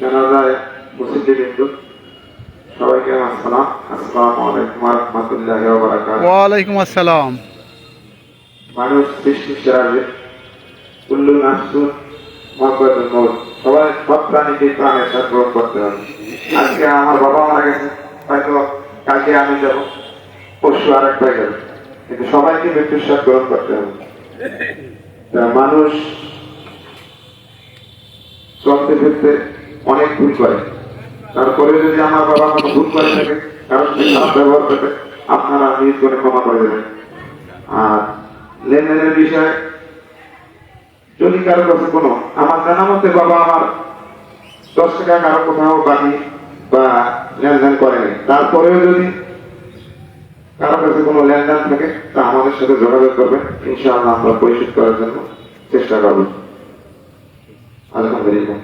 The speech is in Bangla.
জানাজায় মুসলিম সবাইকে আসসালামু আলাইকুম ওয়া রাহমাতুল্লাহি ওয়া বারাকাতুহু। ওয়া আলাইকুম আসসালাম। মানুষ সৃষ্টির সেরা, কুল্লু নাফসুন মুআক্কাতুল মউত। সবাই সব প্রাণীকে প্রাণের সাথে গ্রহণ করতে হবে। আজকে আমার বাবা মারা গেছে, হয়তো কালকে আমি যাব, পরশু আরেক ভাই যাবে, কিন্তু সবাইকে মৃত্যুর সাথে গ্রহণ করতে হবে। মানুষ চলতে ফিরতে অনেক ভুল করে, তারপরে যদি আমার বাবা কোনো ভুল করে থাকে, কারোর সাথে খারাপ ব্যবহার করে, আপনারা নিজ করে ক্ষমা করে দেবেন। আর লেনদেনের বিষয়ে যদি কারো কাছে কোনো, আমার জানা মতে বাবা আমার 10 টাকা কারো কোথাও বাকি বা লেনদেন করেনি, তারপরেও যদি কারো কাছে কোনো লেনদেন থাকে তা আমাদের সাথে যোগাযোগ করবেন, ইনশাআল্লাহ আমরা পরিশোধ করার জন্য চেষ্টা করব। আলহামদুলিল্লাহ।